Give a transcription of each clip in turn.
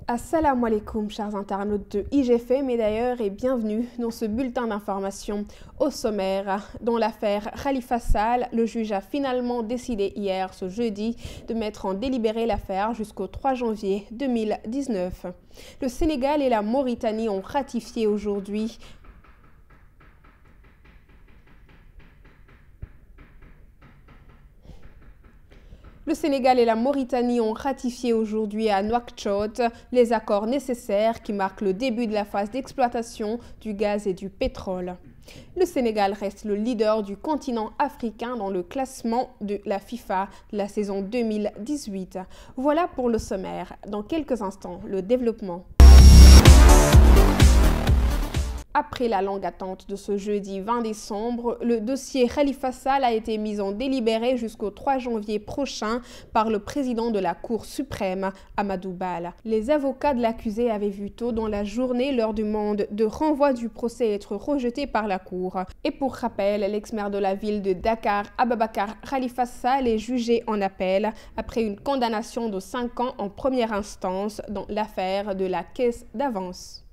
Assalamu alaikum chers internautes de IGFM et d'ailleurs et bienvenue dans ce bulletin d'information au sommaire. Dans l'affaire Khalifa Sall, le juge a finalement décidé hier, ce jeudi, de mettre en délibéré l'affaire jusqu'au 3 janvier 2019. Le Sénégal et la Mauritanie ont ratifié aujourd'hui Le Sénégal et la Mauritanie ont ratifié aujourd'hui à Nouakchott les accords nécessaires qui marquent le début de la phase d'exploitation du gaz et du pétrole. Le Sénégal reste le leader du continent africain dans le classement de la FIFA de la saison 2018. Voilà pour le sommaire. Dans quelques instants, le développement. Après la longue attente de ce jeudi 20 décembre, le dossier Khalifa Sall a été mis en délibéré jusqu'au 3 janvier prochain par le président de la Cour suprême, Amadou Bal. Les avocats de l'accusé avaient vu tôt dans la journée leur demande de renvoi du procès être rejetée par la Cour. Et pour rappel, l'ex-maire de la ville de Dakar, Ababakar Khalifa Sall, est jugé en appel après une condamnation de 5 ans en première instance dans l'affaire de la caisse d'avance.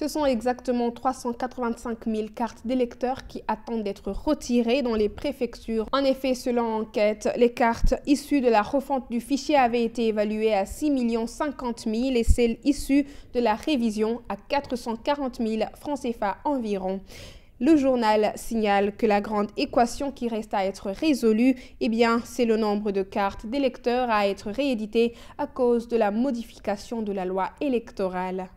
Ce sont exactement 385 000 cartes d'électeurs qui attendent d'être retirées dans les préfectures. En effet, selon l'enquête, les cartes issues de la refonte du fichier avaient été évaluées à 6 050 000 et celles issues de la révision à 440 000 francs CFA environ. Le journal signale que la grande équation qui reste à être résolue, c'est le nombre de cartes d'électeurs à être rééditées à cause de la modification de la loi électorale.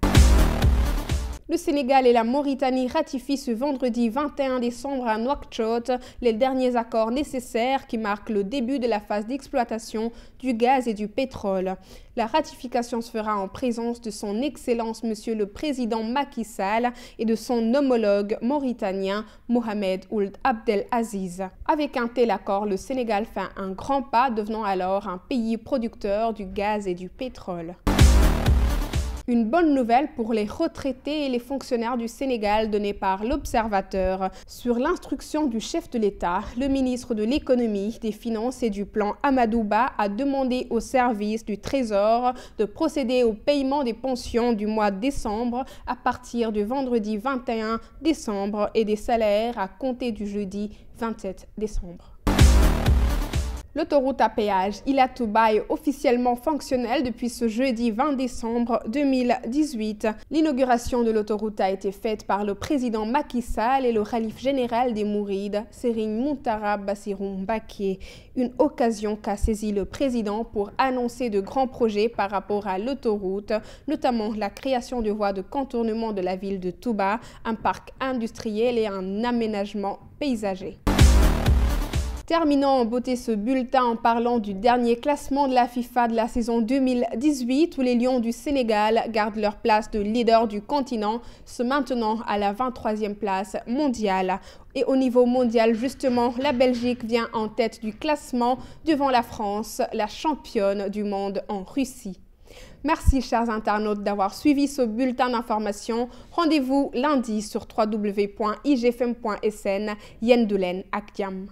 Le Sénégal et la Mauritanie ratifient ce vendredi 21 décembre à Nouakchott les derniers accords nécessaires qui marquent le début de la phase d'exploitation du gaz et du pétrole. La ratification se fera en présence de son Excellence Monsieur le Président Macky Sall et de son homologue mauritanien Mohamed Ould Abdel Aziz. Avec un tel accord, le Sénégal fait un grand pas, devenant alors un pays producteur du gaz et du pétrole. Une bonne nouvelle pour les retraités et les fonctionnaires du Sénégal donnée par l'Observateur. Sur l'instruction du chef de l'État, le ministre de l'Économie, des Finances et du Plan Amadou Ba a demandé au service du Trésor de procéder au paiement des pensions du mois de décembre à partir du vendredi 21 décembre et des salaires à compter du jeudi 27 décembre. L'autoroute à péage Ila Touba est officiellement fonctionnelle depuis ce jeudi 20 décembre 2018. L'inauguration de l'autoroute a été faite par le président Macky Sall et le khalife général des Mourides, Serigne Mountakha Bassirou Mbacké. Une occasion qu'a saisi le président pour annoncer de grands projets par rapport à l'autoroute, notamment la création de voies de contournement de la ville de Touba, un parc industriel et un aménagement paysager. Terminons en beauté ce bulletin en parlant du dernier classement de la FIFA de la saison 2018 où les Lions du Sénégal gardent leur place de leader du continent, se maintenant à la 23e place mondiale. Et au niveau mondial, justement, la Belgique vient en tête du classement devant la France, la championne du monde en Russie. Merci chers internautes d'avoir suivi ce bulletin d'information. Rendez-vous lundi sur www.igfm.sn. Yen Doulen ak Jam.